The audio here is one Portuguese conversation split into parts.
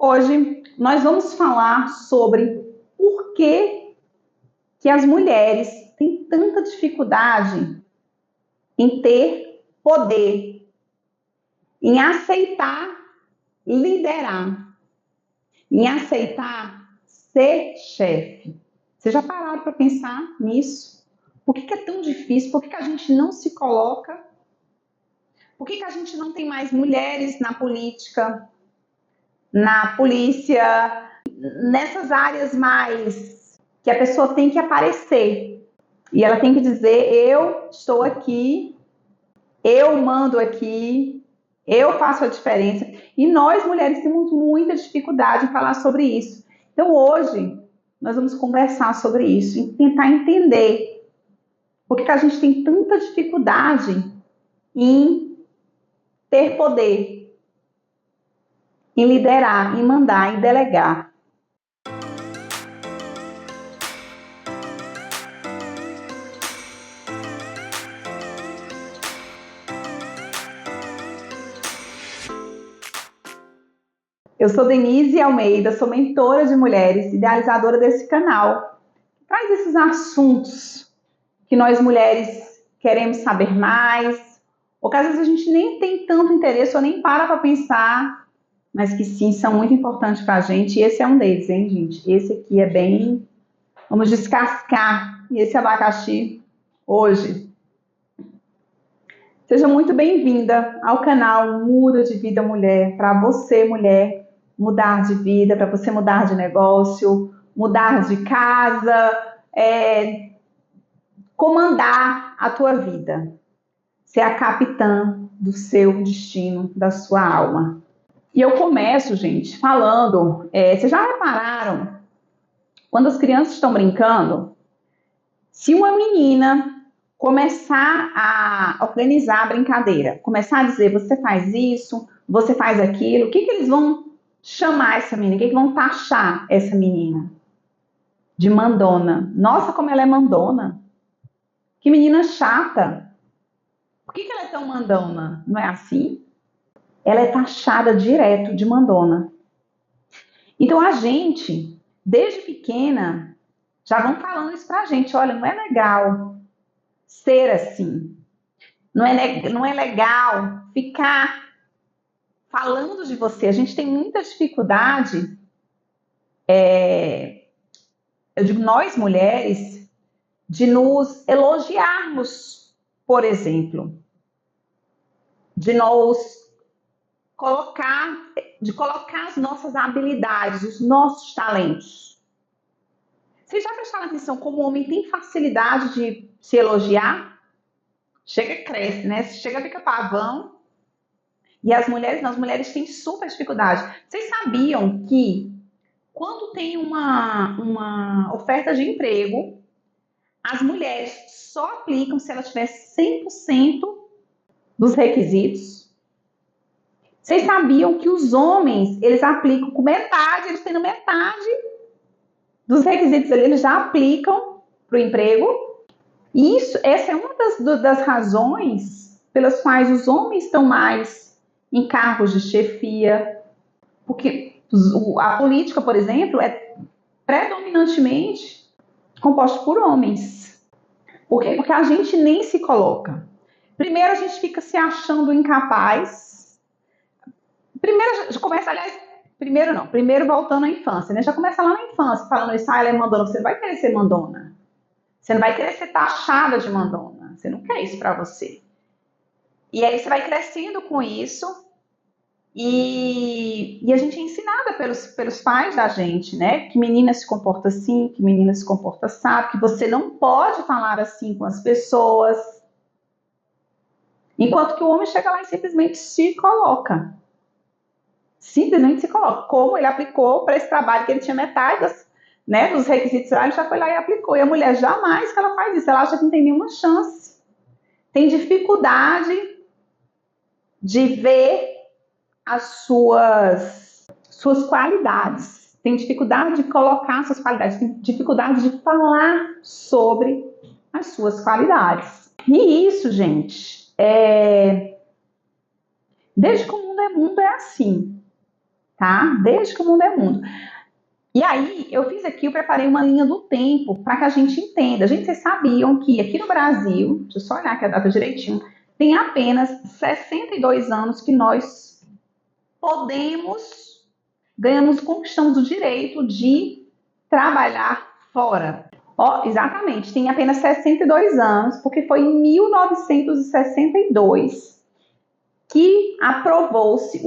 Hoje nós vamos falar sobre por que as mulheres têm tanta dificuldade em ter poder, em aceitar liderar, em aceitar ser chefe. Vocês já pararam para pensar nisso? Por que é tão difícil? Por que a gente não se coloca? Por que a gente não tem mais mulheres na política, na polícia, nessas áreas mais que a pessoa tem que aparecer e ela tem que dizer: eu estou aqui, eu mando aqui, eu faço a diferença. E nós mulheres temos muita dificuldade em falar sobre isso. Então hoje nós vamos conversar sobre isso e tentar entender por que a gente tem tanta dificuldade em ter poder, em liderar, em mandar, em delegar. Eu sou Denise Almeida, sou mentora de mulheres, idealizadora desse canal. Traz esses assuntos que nós mulheres queremos saber mais, ou que às vezes a gente nem tem tanto interesse ou nem para pensar, mas que sim, são muito importantes para a gente. E esse é um deles, hein, gente? Esse aqui é bem... Vamos descascar esse abacaxi hoje. Seja muito bem-vinda ao canal Muda de Vida Mulher, para você, mulher, mudar de vida, para você mudar de negócio, mudar de casa, comandar a tua vida, ser a capitã do seu destino, da sua alma. E eu começo, gente, falando, vocês já repararam, quando as crianças estão brincando, se uma menina começar a organizar a brincadeira, começar a dizer, você faz isso, você faz aquilo, o que eles vão chamar essa menina? O que vão taxar essa menina? De mandona. Nossa, como ela é mandona. Que menina chata. Por que ela é tão mandona? Não é assim? Ela é taxada direto de mandona. Então a gente, desde pequena, já vão falando isso pra gente. Olha, não é legal ser assim. Não é legal ficar falando de você. A gente tem muita dificuldade, eu digo nós mulheres, de nos elogiarmos, por exemplo. De colocar as nossas habilidades, os nossos talentos. Vocês já prestaram atenção como o homem tem facilidade de se elogiar? Chega, cresce, né? Chega, fica pavão. E as mulheres têm super dificuldade. Vocês sabiam que quando tem uma oferta de emprego, as mulheres só aplicam se ela tiver 100% dos requisitos? Vocês sabiam que os homens, eles aplicam com metade, eles têm metade dos requisitos, eles já aplicam para o emprego? Essa é uma das razões pelas quais os homens estão mais em cargos de chefia, porque a política, por exemplo, é predominantemente composta por homens. Por quê? Porque a gente nem se coloca. Primeiro a gente fica se achando incapaz. Primeiro voltando à infância, né? Já começa lá na infância, falando isso, ela é mandona, você não vai querer ser mandona. Você não vai querer ser taxada de mandona. Você não quer isso para você. E aí você vai crescendo com isso e a gente é ensinada pelos pais da gente, né? Que menina se comporta assim, que menina se comporta assado, que você não pode falar assim com as pessoas. Enquanto que o homem chega lá e simplesmente se coloca. Simplesmente se coloca. Como ele aplicou para esse trabalho que ele tinha metade dos requisitos, ele já foi lá e aplicou. E a mulher jamais que ela faz isso, ela acha que não tem nenhuma chance. Tem dificuldade de ver as suas qualidades, tem dificuldade de colocar suas qualidades, tem dificuldade de falar sobre as suas qualidades. E isso, gente, desde que o mundo é assim. tá? Desde que o mundo é mundo. E aí, eu preparei uma linha do tempo para que a gente entenda. Gente, vocês sabiam que aqui no Brasil, deixa eu só olhar aqui a data direitinho, tem apenas 62 anos que nós conquistamos o direito de trabalhar fora. Ó, exatamente, tem apenas 62 anos, porque foi em 1962 que aprovou-se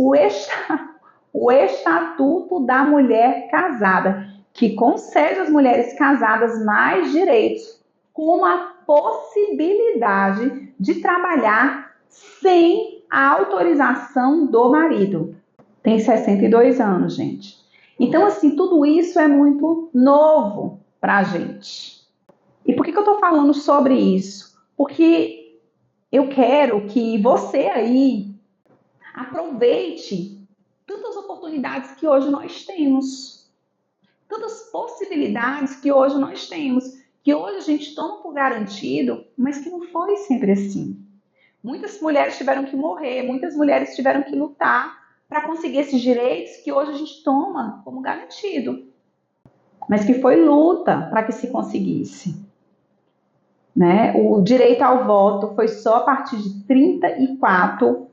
o Estatuto da Mulher Casada, que concede às mulheres casadas mais direitos, como a possibilidade de trabalhar sem a autorização do marido. Tem 62 anos, gente. Então, assim, tudo isso é muito novo para a gente. E por que eu estou falando sobre isso? Porque eu quero que você aí aproveite tantas oportunidades que hoje nós temos, tantas possibilidades que hoje nós temos, que hoje a gente toma por garantido, mas que não foi sempre assim. Muitas mulheres tiveram que morrer, muitas mulheres tiveram que lutar para conseguir esses direitos que hoje a gente toma como garantido, mas que foi luta para que se conseguisse. Né? O direito ao voto foi só a partir de 34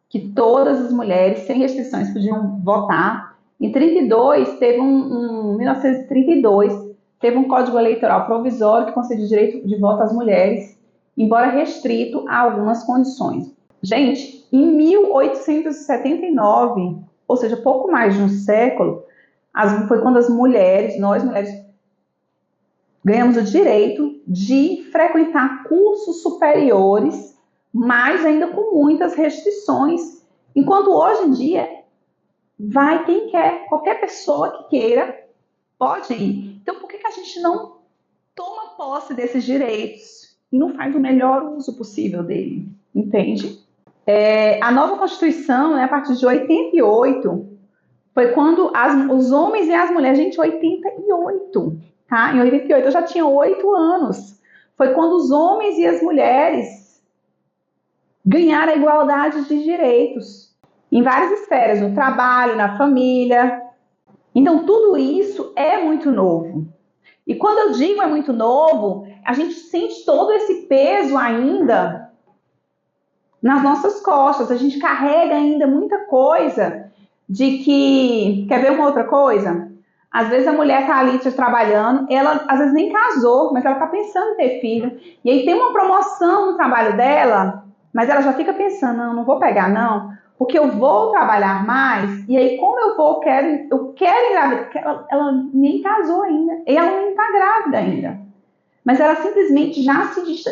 que todas as mulheres, sem restrições, podiam votar. Em 32, 1932, teve um código eleitoral provisório que concedia o direito de voto às mulheres, embora restrito a algumas condições. Gente, em 1879, ou seja, pouco mais de um século, foi quando nós mulheres, ganhamos o direito de frequentar cursos superiores, mas ainda com muitas restrições. Enquanto hoje em dia, vai quem quer, qualquer pessoa que queira pode ir. Então, por que a gente não toma posse desses direitos e não faz o melhor uso possível dele? Entende? A nova Constituição, né, a partir de 88, foi quando os homens e as mulheres, gente, 88, tá? Em 88 eu já tinha 8 anos. Foi quando os homens e as mulheres ganharam a igualdade de direitos em várias esferas, no trabalho, na família. Então, tudo isso é muito novo. E quando eu digo é muito novo, a gente sente todo esse peso ainda nas nossas costas. A gente carrega ainda muita coisa de que... Quer ver uma outra coisa? Às vezes a mulher está ali trabalhando, ela às vezes nem casou, mas ela está pensando em ter filho. E aí tem uma promoção no trabalho dela, mas ela já fica pensando, não vou pegar não, porque eu vou trabalhar mais, e aí como eu quero engravidar, ela nem casou ainda, e ela nem está grávida ainda. Mas ela simplesmente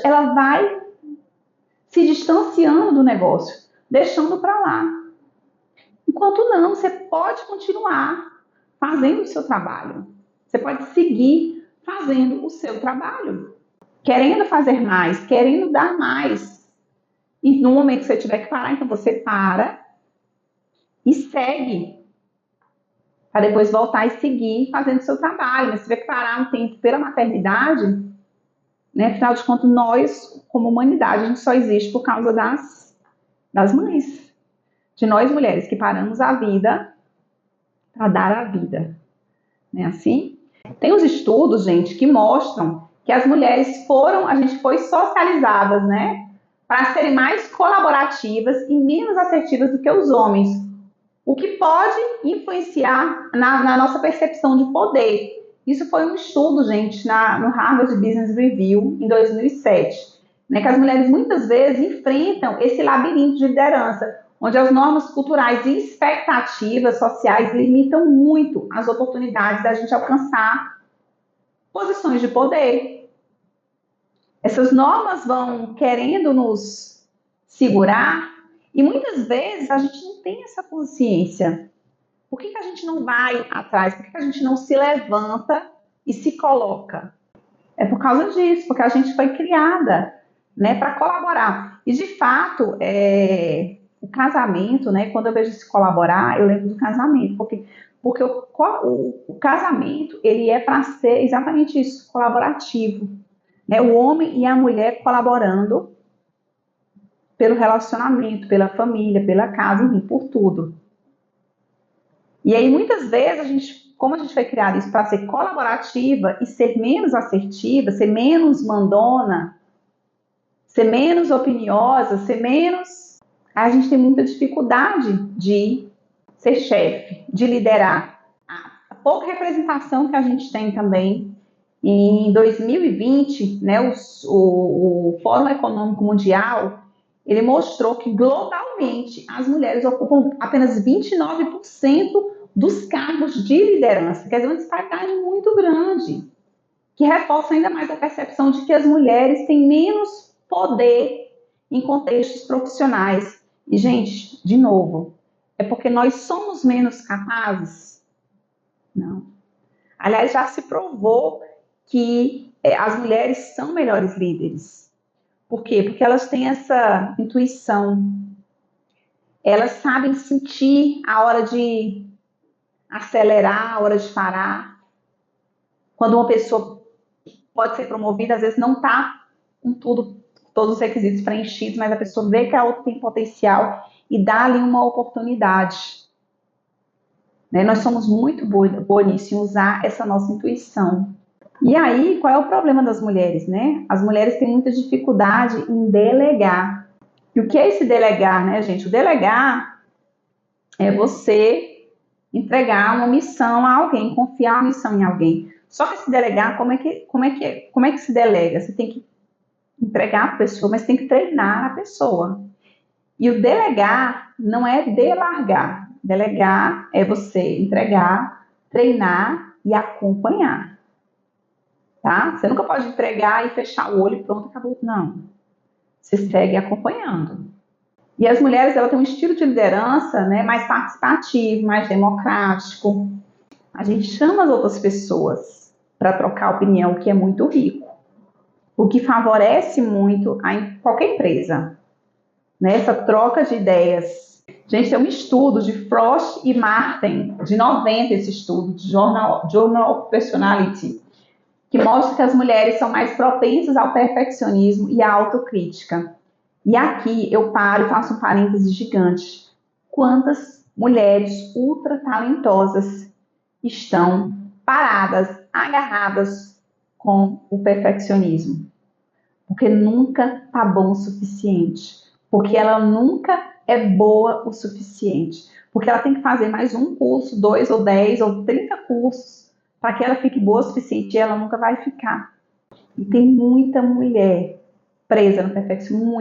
ela vai se distanciando do negócio, deixando para lá. Enquanto não, você pode continuar fazendo o seu trabalho. Você pode seguir fazendo o seu trabalho. Querendo fazer mais, querendo dar mais. E no momento que você tiver que parar, então você para e segue. Para depois voltar e seguir fazendo o seu trabalho. Mas se tiver que parar um tempo pela maternidade, né, afinal de contas, nós, como humanidade, a gente só existe por causa das mães. De nós mulheres que paramos a vida para dar a vida. Não é assim? Tem os estudos, gente, que mostram que as mulheres a gente foi socializadas, né, para serem mais colaborativas e menos assertivas do que os homens, o que pode influenciar na nossa percepção de poder. Isso foi um estudo, gente, no Harvard Business Review, em 2007, né, que as mulheres muitas vezes enfrentam esse labirinto de liderança, onde as normas culturais e expectativas sociais limitam muito as oportunidades da gente alcançar posições de poder. Essas normas vão querendo nos segurar e muitas vezes a gente não tem essa consciência. Por que a gente não vai atrás? Por que a gente não se levanta e se coloca? É por causa disso, porque a gente foi criada, né, para colaborar. E de fato, o casamento, né, quando eu vejo se colaborar, eu lembro do casamento, porque o casamento, ele é para ser exatamente isso, colaborativo, né, o homem e a mulher colaborando pelo relacionamento, pela família, pela casa, enfim, por tudo. E aí, muitas vezes, como a gente foi criado isso para ser colaborativa e ser menos assertiva, ser menos mandona, ser menos opiniosa, ser menos... A gente tem muita dificuldade de ser chefe, de liderar. A pouca representação que a gente tem também. Em 2020, né, o Fórum Econômico Mundial, ele mostrou que globalmente as mulheres ocupam apenas 29% dos cargos de liderança, quer dizer, uma disparidade muito grande, que reforça ainda mais a percepção de que as mulheres têm menos poder em contextos profissionais. E, gente, de novo, é porque nós somos menos capazes? Não. Aliás, já se provou que as mulheres são melhores líderes. Por quê? Porque elas têm essa intuição, elas sabem sentir a hora de acelerar, a hora de parar. Quando uma pessoa pode ser promovida, às vezes não está com todos os requisitos preenchidos, mas a pessoa vê que a outra tem potencial e dá ali uma oportunidade. Né? Nós somos muito boas nisso, em usar essa nossa intuição. E aí, qual é o problema das mulheres, né? As mulheres têm muita dificuldade em delegar. E o que é esse delegar, né, gente? O delegar é você entregar uma missão a alguém, confiar a missão em alguém. Só que esse delegar, como é que se delega? Você tem que entregar a pessoa, mas tem que treinar a pessoa. E o delegar não é delargar. Delegar é você entregar, treinar e acompanhar. Tá? Você nunca pode entregar e fechar o olho e pronto, acabou. Não. Você segue acompanhando. E as mulheres, elas têm um estilo de liderança, né, mais participativo, mais democrático. A gente chama as outras pessoas para trocar opinião, o que é muito rico. O que favorece muito qualquer empresa. Né, essa troca de ideias. Gente, tem um estudo de Frost e Martin, de 90, esse estudo, de Journal of Personality, que mostra que as mulheres são mais propensas ao perfeccionismo e à autocrítica. E aqui eu paro e faço um parêntese gigante. Quantas mulheres ultra talentosas estão paradas, agarradas com o perfeccionismo? Porque nunca tá bom o suficiente. Porque ela nunca é boa o suficiente. Porque ela tem que fazer mais um curso, 2 ou 10 ou 30 cursos para que ela fique boa o suficiente e ela nunca vai ficar. E tem muita mulher presa no perfeccionismo,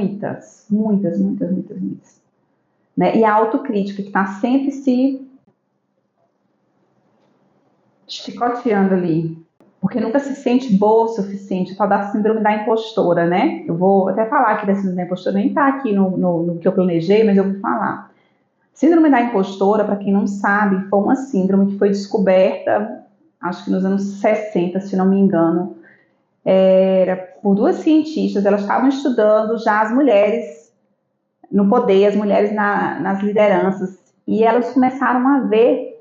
muitas. Né? E a autocrítica, que está sempre se chicoteando ali, porque nunca se sente boa o suficiente, para dar síndrome da impostora, né? Eu vou até falar aqui da síndrome da impostora, nem está aqui no que eu planejei, mas eu vou falar. Síndrome da impostora, para quem não sabe, foi uma síndrome que foi descoberta, acho que nos anos 60, se não me engano, era por duas cientistas. Elas estavam estudando já as mulheres no poder, as mulheres nas lideranças, e elas começaram a ver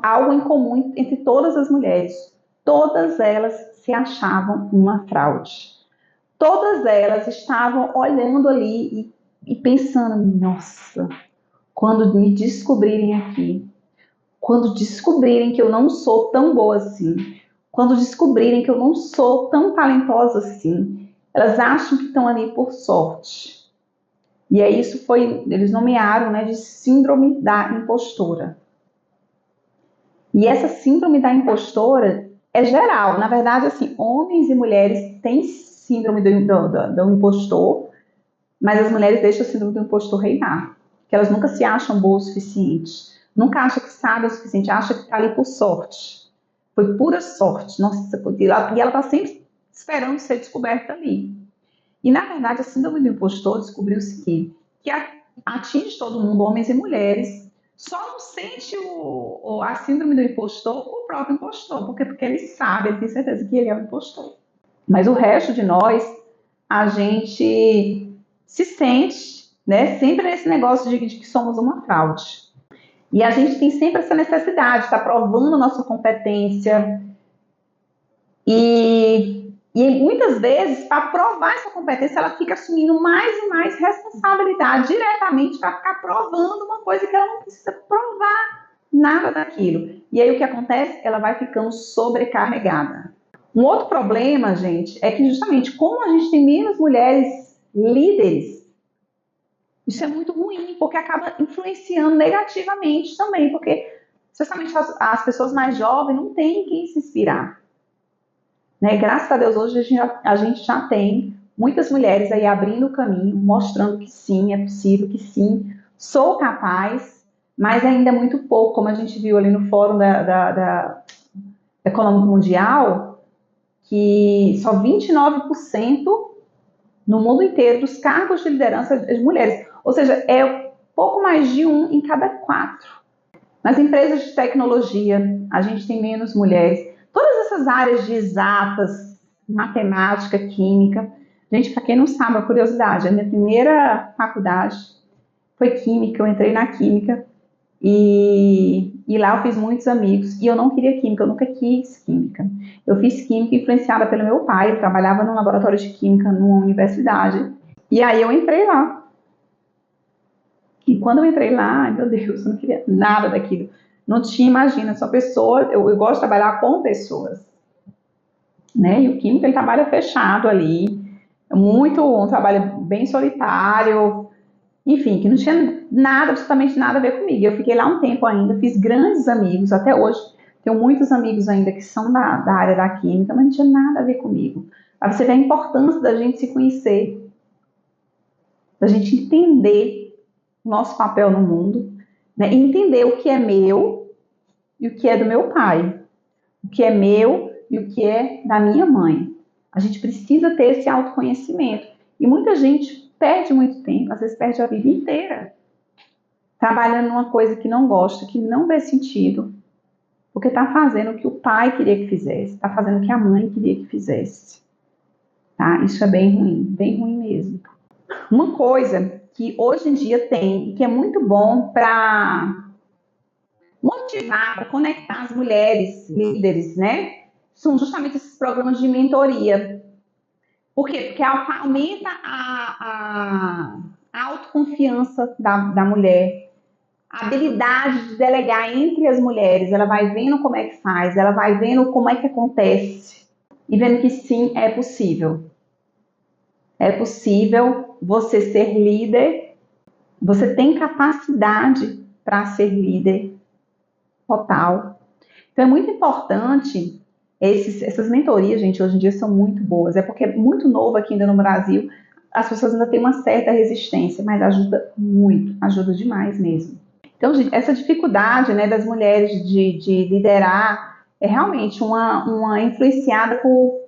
algo em comum entre todas as mulheres. Todas elas se achavam uma fraude. Todas elas estavam olhando ali e pensando, nossa, quando me descobrirem aqui, quando descobrirem que eu não sou tão boa assim, quando descobrirem que eu não sou tão talentosa assim, elas acham que estão ali por sorte. E aí isso foi, eles nomearam, né, de síndrome da impostora. E essa síndrome da impostora é geral. Na verdade, assim, homens e mulheres têm síndrome do impostor, mas as mulheres deixam a síndrome do impostor reinar. Que elas nunca se acham boas o suficiente. Nunca acham que sabem o suficiente. Acham que está ali por sorte. Foi pura sorte. Nossa, e ela está sempre esperando ser descoberta ali. E, na verdade, a síndrome do impostor descobriu-se que atinge todo mundo, homens e mulheres. Só não sente a síndrome do impostor o próprio impostor, porque ele sabe, ele tem certeza que ele é o impostor. Mas o resto de nós, a gente se sente, né, sempre nesse negócio de que somos uma fraude. E a gente tem sempre essa necessidade de estar provando a nossa competência. E E muitas vezes, para provar essa competência, ela fica assumindo mais e mais responsabilidade diretamente para ficar provando uma coisa que ela não precisa provar nada daquilo. E aí o que acontece? Ela vai ficando sobrecarregada. Um outro problema, gente, é que justamente como a gente tem menos mulheres líderes, isso é muito ruim, porque acaba influenciando negativamente também, porque especialmente as pessoas mais jovens não têm quem se inspirar. Né? Graças a Deus, hoje a gente já tem muitas mulheres aí abrindo o caminho, mostrando que sim, é possível, que sim, sou capaz, mas ainda é muito pouco, como a gente viu ali no Fórum da Econômico Mundial, que só 29% no mundo inteiro dos cargos de liderança de mulheres. Ou seja, é pouco mais de 1 em cada 4. Nas empresas de tecnologia, a gente tem menos mulheres. Todas essas áreas de exatas, matemática, química. Gente, para quem não sabe, a curiosidade, a minha primeira faculdade foi química, eu entrei na química e lá eu fiz muitos amigos. E eu não queria química, eu nunca quis química. Eu fiz química influenciada pelo meu pai, eu trabalhava num laboratório de química numa universidade. E aí eu entrei lá. E quando eu entrei lá, ai meu Deus, eu não queria nada daquilo. Não tinha, imagina, só pessoa, eu gosto de trabalhar com pessoas, né? E o químico, ele trabalha fechado ali, é um trabalho bem solitário, enfim, que não tinha nada, absolutamente nada a ver comigo. Eu fiquei lá um tempo ainda, fiz grandes amigos, até hoje tenho muitos amigos ainda que são da área da química, mas não tinha nada a ver comigo. Aí você vê a importância da gente se conhecer, da gente entender nosso papel no mundo, né? E entender o que é meu e o que é do meu pai, o que é meu e o que é da minha mãe. A gente precisa ter esse autoconhecimento. E muita gente perde muito tempo, às vezes perde a vida inteira, trabalhando numa coisa que não gosta, que não vê sentido, porque está fazendo o que o pai queria que fizesse, está fazendo o que a mãe queria que fizesse. Tá? Isso é bem ruim mesmo. Uma coisa que hoje em dia tem e que é muito bom para motivar, para conectar as mulheres líderes, né? São justamente esses programas de mentoria. Por quê? Porque aumenta a autoconfiança da mulher, a habilidade de delegar entre as mulheres. Ela vai vendo como é que faz, ela vai vendo como é que acontece e vendo que sim, é possível. É possível você ser líder, você tem capacidade para ser líder total. Então é muito importante essas mentorias, gente, hoje em dia são muito boas. É porque é muito novo aqui ainda no Brasil, as pessoas ainda têm uma certa resistência, mas ajuda muito, ajuda demais mesmo. Então, gente, essa dificuldade, né, das mulheres de liderar é realmente uma influenciada por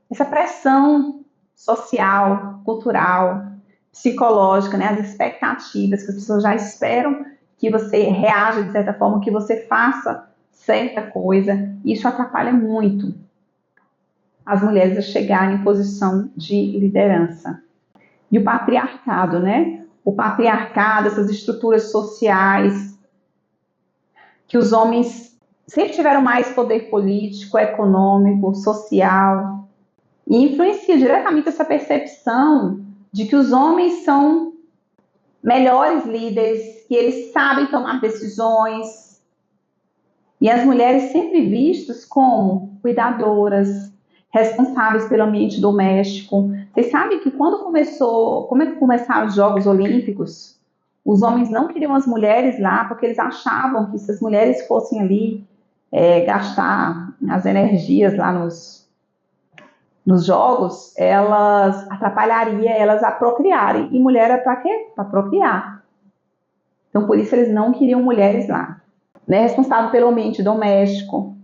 essa pressão social, cultural, psicológica, né, as expectativas que as pessoas já esperam que você reaja de certa forma, que você faça certa coisa. Isso atrapalha muito as mulheres a chegarem em posição de liderança. E o patriarcado, né? O patriarcado, essas estruturas sociais, que os homens sempre tiveram mais poder político, econômico, social, e influencia diretamente essa percepção de que os homens são melhores líderes, que eles sabem tomar decisões, e as mulheres sempre vistas como cuidadoras, responsáveis pelo ambiente doméstico. Vocês sabem que quando começaram os Jogos Olímpicos, os homens não queriam as mulheres lá, porque eles achavam que se as mulheres fossem ali gastar as energias lá nos jogos, elas atrapalhariam elas a procriarem. E mulher é para quê? Para procriar. Então, por isso eles não queriam mulheres lá. Né? Responsável pelo ambiente doméstico.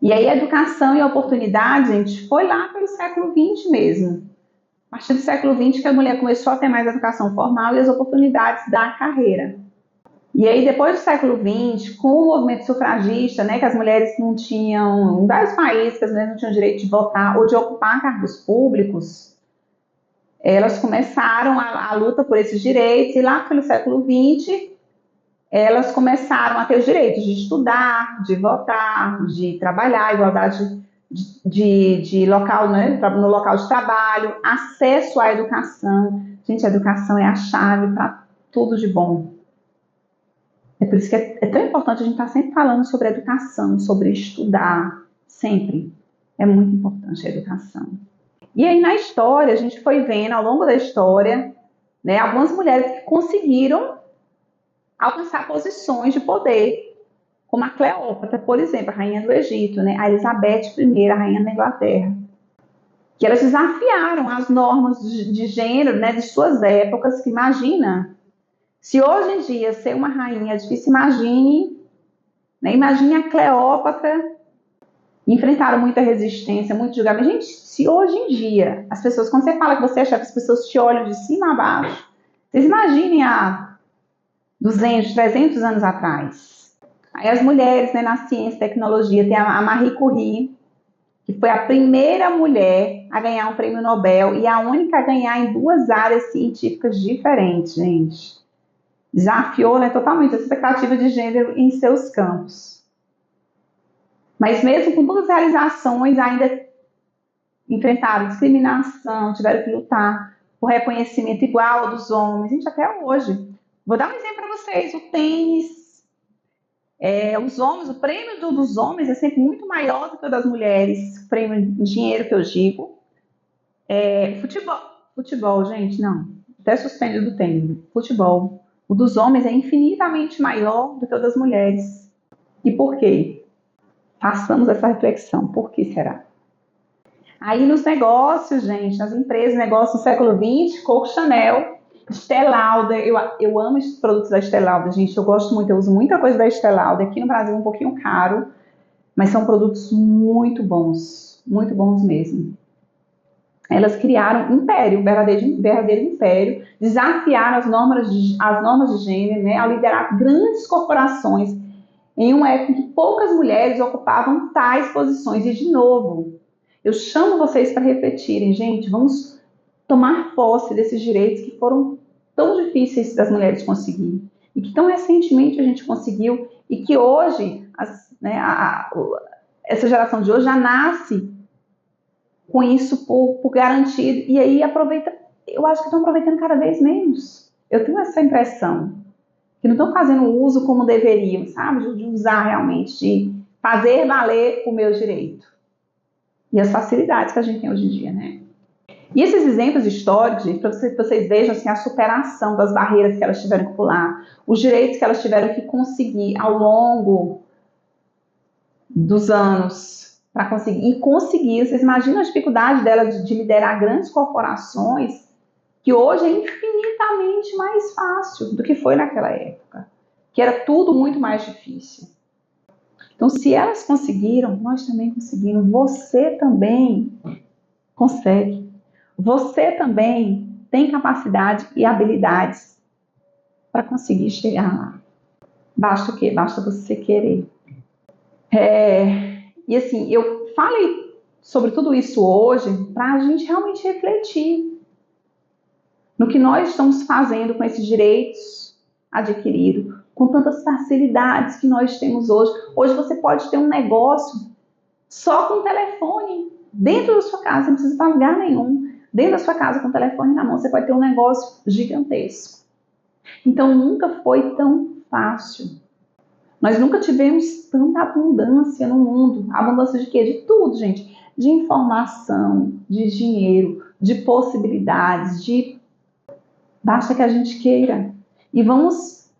E aí a educação e a oportunidade, gente, foi lá pelo século XX mesmo. A partir do século XX que a mulher começou a ter mais educação formal e as oportunidades da carreira. E aí, depois do século XX, com o movimento sufragista, né, que as mulheres não tinham, em vários países, que as mulheres não tinham direito de votar ou de ocupar cargos públicos, elas começaram a luta por esses direitos, e lá pelo século XX, elas começaram a ter os direitos de estudar, de votar, de trabalhar, igualdade de local, né, no local de trabalho, acesso à educação. Gente, a educação é a chave para tudo de bom. É por isso que é tão importante a gente estar sempre falando sobre educação, sobre estudar, sempre. É muito importante a educação. E aí na história, a gente foi vendo ao longo da história, né, algumas mulheres que conseguiram alcançar posições de poder, como a Cleópatra, por exemplo, a rainha do Egito, né, a Elizabeth I, a rainha da Inglaterra, que elas desafiaram as normas de gênero, né, de suas épocas, que imagina, se hoje em dia ser uma rainha é difícil, imagine, né, imagine a Cleópatra. Enfrentaram muita resistência, muito julgamento. Gente, se hoje em dia as pessoas, quando você fala que você é chefe, as pessoas te olham de cima a baixo, vocês imaginem há 200, 300 anos atrás. Aí as mulheres, né, na ciência e tecnologia, tem a Marie Curie, que foi a primeira mulher a ganhar um prêmio Nobel e a única a ganhar em 2 áreas científicas diferentes, gente. Desafiou, né, totalmente a expectativa de gênero em seus campos. Mas mesmo com todas as realizações, ainda enfrentaram discriminação, tiveram que lutar por reconhecimento igual ao dos homens. Gente, até hoje. Vou dar um exemplo para vocês. O tênis, os homens, o prêmio dos homens é sempre muito maior do que o das mulheres. O prêmio em dinheiro que eu digo. Futebol, gente, não. Até suspende do tênis. Futebol. O dos homens é infinitamente maior do que o das mulheres. E por quê? Façamos essa reflexão. Por que será? Aí nos negócios, gente, nas empresas, negócios do século XX, Coco Chanel, Estée Lauder, eu amo esses produtos da Estée Lauder, gente, eu gosto muito, eu uso muita coisa da Estée Lauder, aqui no Brasil é um pouquinho caro, mas são produtos muito bons mesmo. Elas criaram um império, um verdadeiro império, desafiaram as normas de gênero, né, ao liderar grandes corporações em uma época em que poucas mulheres ocupavam tais posições. E, de novo, eu chamo vocês para refletirem, gente, vamos tomar posse desses direitos que foram tão difíceis das mulheres conseguirem e que tão recentemente a gente conseguiu e que hoje, essa geração de hoje já nasce com isso por garantido e aí aproveita, eu acho que estão aproveitando cada vez menos. Eu tenho essa impressão que não estão fazendo o uso como deveriam, sabe? De usar realmente, de fazer valer o meu direito. E as facilidades que a gente tem hoje em dia, né? E esses exemplos históricos, para vocês vejam assim, a superação das barreiras que elas tiveram que pular, os direitos que elas tiveram que conseguir ao longo dos anos para conseguir. E conseguir, vocês imaginam a dificuldade delas de liderar grandes corporações, que hoje é infinitamente mais fácil do que foi naquela época, que era tudo muito mais difícil. Então, se elas conseguiram, nós também conseguimos. Você também consegue. Você também tem capacidade e habilidades para conseguir chegar lá. Basta o quê? Basta você querer. E assim, eu falei sobre tudo isso hoje para a gente realmente refletir no que nós estamos fazendo com esses direitos adquiridos, com tantas facilidades que nós temos hoje. Hoje você pode ter um negócio só com o telefone dentro da sua casa, não precisa pagar lugar nenhum. Dentro da sua casa, com o telefone na mão, você pode ter um negócio gigantesco. Então, nunca foi tão fácil. Nós nunca tivemos tanta abundância no mundo. Abundância de quê? De tudo, gente. De informação, de dinheiro, de possibilidades, basta que a gente queira. E vamos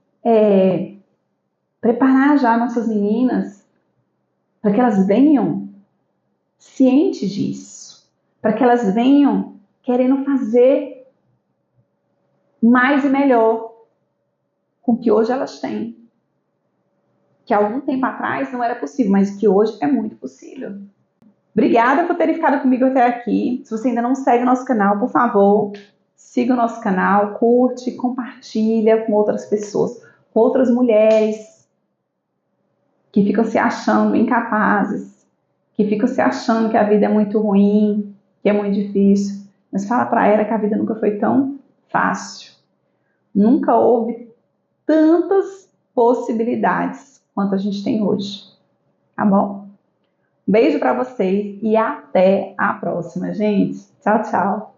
preparar já nossas meninas para que elas venham cientes disso. Para que elas venham querendo fazer mais e melhor com o que hoje elas têm. Que há algum tempo atrás não era possível, mas que hoje é muito possível. Obrigada por terem ficado comigo até aqui. Se você ainda não segue o nosso canal, por favor, siga o nosso canal, curte, compartilha com outras pessoas, com outras mulheres que ficam se achando incapazes, que ficam se achando que a vida é muito ruim, que é muito difícil. Mas fala para ela que a vida nunca foi tão fácil. Nunca houve tantas possibilidades quanto a gente tem hoje. Tá bom? Beijo para vocês e até a próxima, gente. Tchau, tchau.